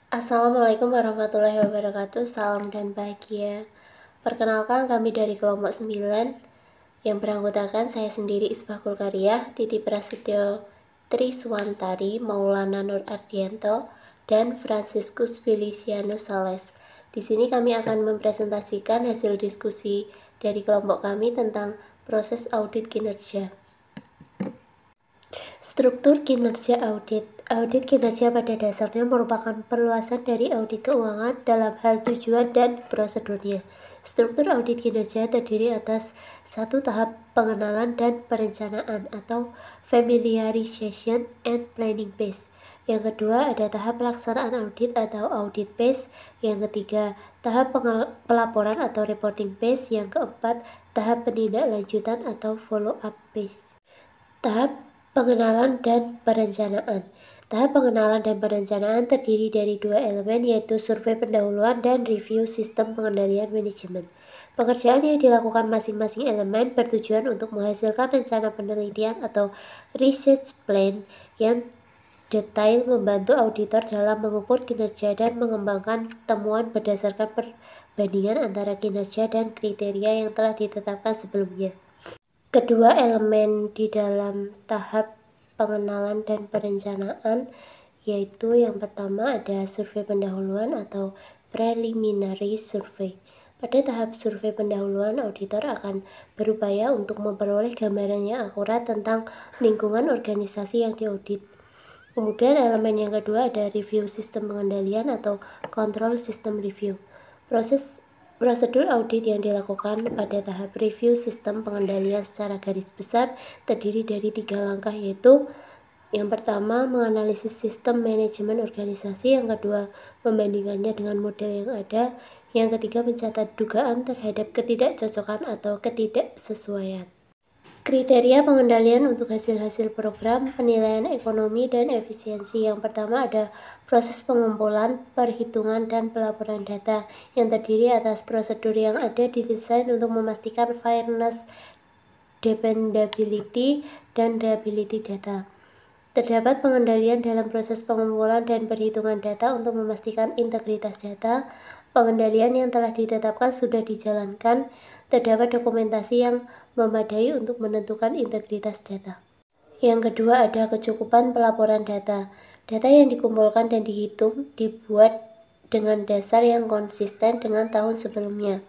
Assalamualaikum warahmatullahi wabarakatuh. Salam dan bahagia. Perkenalkan, kami dari kelompok 9 yang beranggotakan saya sendiri Isbahul Kariyah, Titi Prasetyo Triswantari, Maulana Nur Ardianto, dan Franciscus Felicianus Sales. Di sini kami akan mempresentasikan hasil diskusi dari kelompok kami tentang proses audit kinerja. Struktur kinerja audit. Audit kinerja pada dasarnya merupakan perluasan dari audit keuangan dalam hal tujuan dan prosedurnya. Struktur audit kinerja terdiri atas satu tahap pengenalan dan perencanaan atau familiarization and planning phase. Yang kedua ada tahap pelaksanaan audit atau audit phase. Yang ketiga tahap pelaporan atau reporting phase. Yang keempat tahap penindaklanjutan atau follow up phase. Tahap pengenalan dan perencanaan. Tahap pengenalan dan perencanaan terdiri dari dua elemen, yaitu survei pendahuluan dan review sistem pengendalian manajemen. Pekerjaan yang dilakukan masing-masing elemen bertujuan untuk menghasilkan rencana penelitian atau research plan yang detail, membantu auditor dalam mengukur kinerja dan mengembangkan temuan berdasarkan perbandingan antara kinerja dan kriteria yang telah ditetapkan sebelumnya. Kedua elemen di dalam tahap pengenalan dan perencanaan, yaitu yang pertama ada survei pendahuluan atau preliminary survey. Pada tahap survei pendahuluan, auditor akan berupaya untuk memperoleh gambaran yang akurat tentang lingkungan organisasi yang diaudit. Kemudian elemen yang kedua ada review sistem pengendalian atau control system review. Prosedur audit yang dilakukan pada tahap review sistem pengendalian secara garis besar terdiri dari 3 langkah, yaitu yang pertama menganalisis sistem manajemen organisasi, yang kedua membandingkannya dengan model yang ada, yang ketiga mencatat dugaan terhadap ketidakcocokan atau ketidaksesuaian. Kriteria pengendalian untuk hasil-hasil program, penilaian ekonomi dan efisiensi. Yang pertama ada proses pengumpulan, perhitungan, dan pelaporan data yang terdiri atas prosedur yang ada didesain untuk memastikan fairness, dependability, dan reliability data. Terdapat pengendalian dalam proses pengumpulan dan perhitungan data untuk memastikan integritas data. Pengendalian yang telah ditetapkan sudah dijalankan. Terdapat dokumentasi yang memadai untuk menentukan integritas data. Yang kedua ada kecukupan pelaporan data. Data yang dikumpulkan dan dihitung dibuat dengan dasar yang konsisten dengan tahun sebelumnya.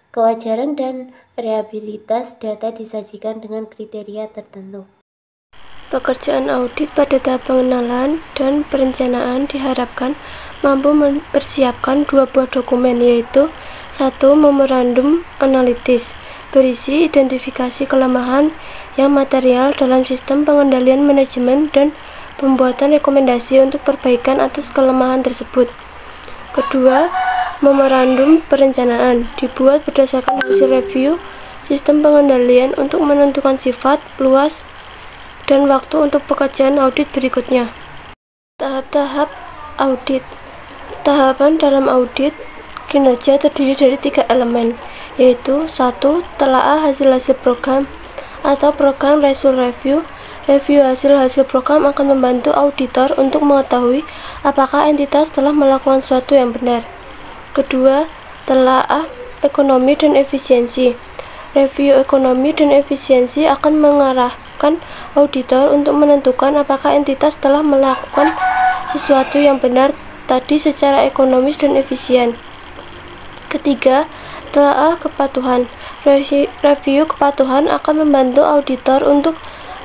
Kewajaran dan reliabilitas data disajikan dengan kriteria tertentu. Pekerjaan audit pada tahap pengenalan dan perencanaan diharapkan mampu mempersiapkan 2 buah dokumen, yaitu 1. Memorandum analitis berisi identifikasi kelemahan yang material dalam sistem pengendalian manajemen dan pembuatan rekomendasi untuk perbaikan atas kelemahan tersebut. Kedua, memorandum perencanaan dibuat berdasarkan hasil review sistem pengendalian untuk menentukan sifat, luas, dan waktu untuk pekerjaan audit berikutnya. Tahap-tahap audit. Tahapan dalam audit kinerja terdiri dari 3 elemen, yaitu 1. Telaah hasil-hasil program atau program result review. Review hasil-hasil program akan membantu auditor untuk mengetahui apakah entitas telah melakukan sesuatu yang benar. Kedua, telaah ekonomi dan efisiensi. Review ekonomi dan efisiensi akan mengarahkan auditor untuk menentukan apakah entitas telah melakukan sesuatu yang benar tadi secara ekonomis dan efisien. Ketiga, telaah kepatuhan. Review kepatuhan akan membantu auditor untuk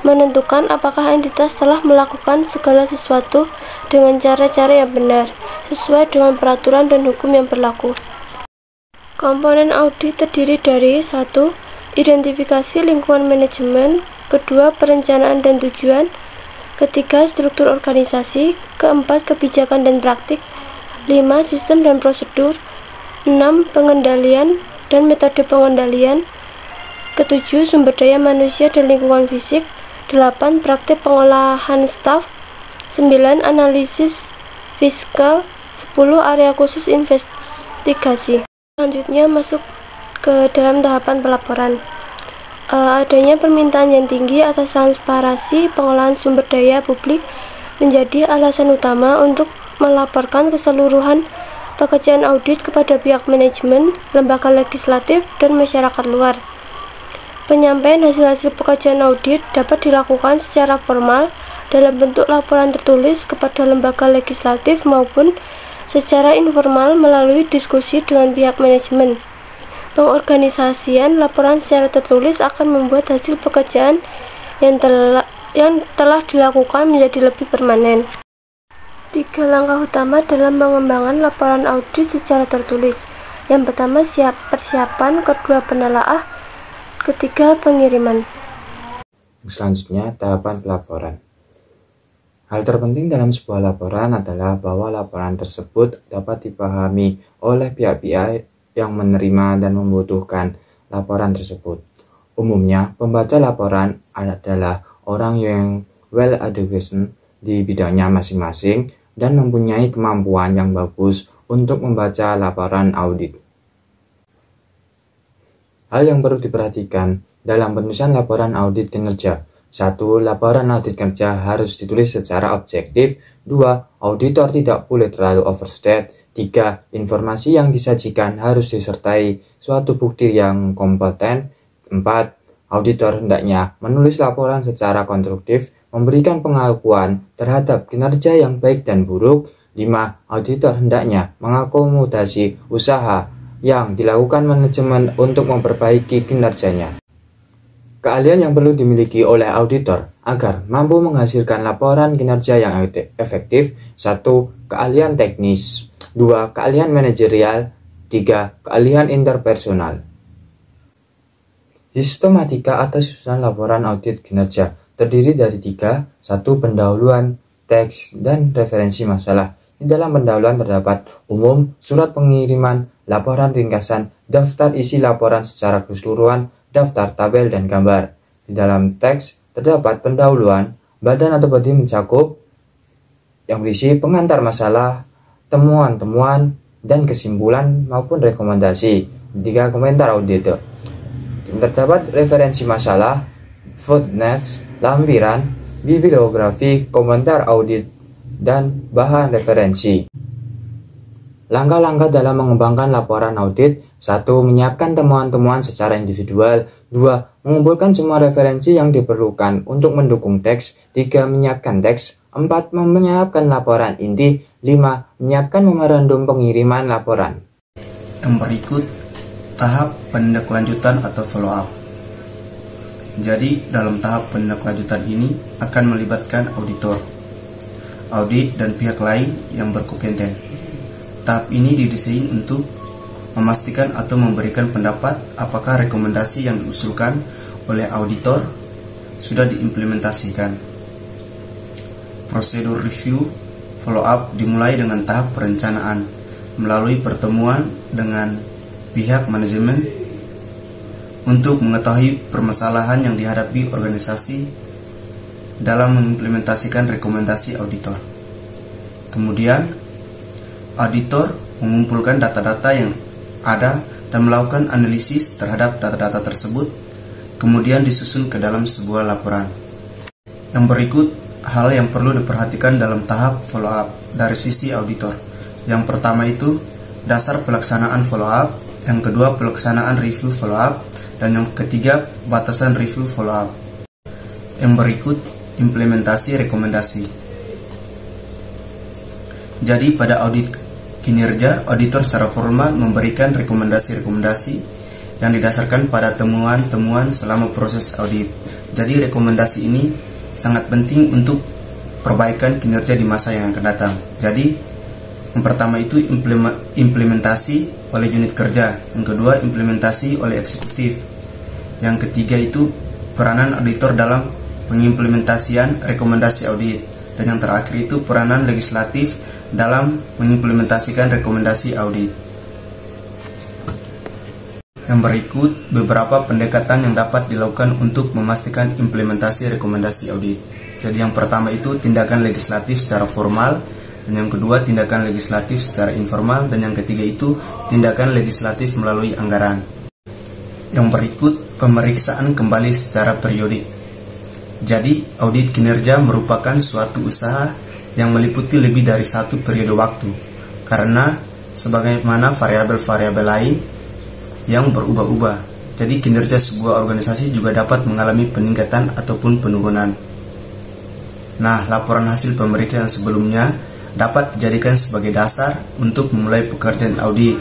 menentukan apakah entitas telah melakukan segala sesuatu dengan cara-cara yang benar, sesuai dengan peraturan dan hukum yang berlaku. Komponen audit terdiri dari 1. Identifikasi lingkungan manajemen, kedua perencanaan dan tujuan, ketiga struktur organisasi, keempat kebijakan dan praktik, 5. Sistem dan prosedur, 6. Pengendalian dan metode pengendalian, ketujuh sumber daya manusia dan lingkungan fisik, 8. Praktik pengolahan staf, 9. Analisis fiskal, 10. Area khusus investigasi. Selanjutnya masuk ke dalam tahapan pelaporan. Adanya permintaan yang tinggi atas transparansi pengolahan sumber daya publik menjadi alasan utama untuk melaporkan keseluruhan pekerjaan audit kepada pihak manajemen, lembaga legislatif, dan masyarakat luar. Penyampaian hasil-hasil pekerjaan audit dapat dilakukan secara formal dalam bentuk laporan tertulis kepada lembaga legislatif maupun secara informal melalui diskusi dengan pihak manajemen. Pengorganisasian laporan secara tertulis akan membuat hasil pekerjaan yang telah dilakukan menjadi lebih permanen. 3 langkah utama dalam pengembangan laporan audit secara tertulis. Yang pertama, persiapan, kedua, penelaah, ketiga, pengiriman. Selanjutnya, tahapan pelaporan. Hal terpenting dalam sebuah laporan adalah bahwa laporan tersebut dapat dipahami oleh pihak-pihak yang menerima dan membutuhkan laporan tersebut. Umumnya, pembaca laporan adalah orang yang well educated di bidangnya masing-masing dan mempunyai kemampuan yang bagus untuk membaca laporan audit. Hal yang perlu diperhatikan dalam penulisan laporan audit kinerja. 1. Laporan audit kinerja harus ditulis secara objektif. 2. Auditor tidak boleh terlalu overstate. 3. Informasi yang disajikan harus disertai suatu bukti yang kompeten. 4. Auditor hendaknya menulis laporan secara konstruktif, memberikan pengakuan terhadap kinerja yang baik dan buruk. 5. Auditor hendaknya mengakomodasi usaha yang dilakukan manajemen untuk memperbaiki kinerjanya. Keahlian yang perlu dimiliki oleh auditor agar mampu menghasilkan laporan kinerja yang efektif. 1. Keahlian teknis. 2. Keahlian manajerial. 3. Keahlian interpersonal. Sistematika atau susunan laporan audit kinerja terdiri dari 3. 1. Pendahuluan, teks, dan referensi masalah. Di dalam pendahuluan terdapat umum, surat pengiriman, laporan ringkasan, daftar isi laporan secara keseluruhan, daftar tabel dan gambar. Di dalam teks terdapat pendahuluan, badan atau body mencakup yang berisi pengantar masalah, temuan-temuan, dan kesimpulan maupun rekomendasi. 3. Komentar auditor. Terdapat referensi masalah, footnotes, lampiran, bibliografi, komentar audit, dan bahan referensi. Langkah-langkah dalam mengembangkan laporan audit. 1. Menyiapkan temuan-temuan secara individual. 2. Mengumpulkan semua referensi yang diperlukan untuk mendukung teks. 3. Menyiapkan teks. 4. Menyiapkan laporan inti. 5. Menyiapkan memorandum pengiriman laporan. Yang berikut, tahap penindaklanjutan atau follow up. Jadi, dalam tahap penindaklanjutan ini akan melibatkan auditor, audit, dan pihak lain yang berkompeten. Tahap ini didesain untuk memastikan atau memberikan pendapat apakah rekomendasi yang diusulkan oleh auditor sudah diimplementasikan. Prosedur review follow up dimulai dengan tahap perencanaan melalui pertemuan dengan pihak manajemen untuk mengetahui permasalahan yang dihadapi organisasi dalam mengimplementasikan rekomendasi auditor. Kemudian, auditor mengumpulkan data-data yang ada dan melakukan analisis terhadap data-data tersebut, kemudian disusun ke dalam sebuah laporan. Yang berikut, hal yang perlu diperhatikan dalam tahap follow up dari sisi auditor. Yang pertama itu, dasar pelaksanaan follow up. Yang kedua, pelaksanaan review follow up. Dan yang ketiga, batasan review follow up. Yang berikut, implementasi rekomendasi. Jadi pada audit kinerja, auditor secara formal memberikan rekomendasi-rekomendasi yang didasarkan pada temuan-temuan selama proses audit. Jadi rekomendasi ini sangat penting untuk perbaikan kinerja di masa yang akan datang. Jadi yang pertama itu implementasi oleh unit kerja, yang kedua implementasi oleh eksekutif, yang ketiga itu peranan auditor dalam pengimplementasian rekomendasi audit, dan yang terakhir itu peranan legislatif dalam mengimplementasikan rekomendasi audit. Yang berikut beberapa pendekatan yang dapat dilakukan untuk memastikan implementasi rekomendasi audit. Jadi yang pertama itu tindakan legislatif secara formal, dan yang kedua tindakan legislatif secara informal, dan yang ketiga itu tindakan legislatif melalui anggaran. Yang berikut pemeriksaan kembali secara periodik. Jadi audit kinerja merupakan suatu usaha yang meliputi lebih dari satu periode waktu, karena sebagaimana variabel-variabel lain yang berubah-ubah. Jadi kinerja sebuah organisasi juga dapat mengalami peningkatan ataupun penurunan. Nah, laporan hasil pemeriksaan sebelumnya dapat dijadikan sebagai dasar untuk memulai pekerjaan audit,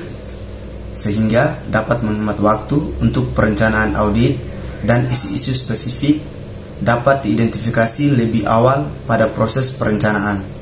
sehingga dapat menghemat waktu untuk perencanaan audit dan isu-isu spesifik dapat diidentifikasi lebih awal pada proses perencanaan.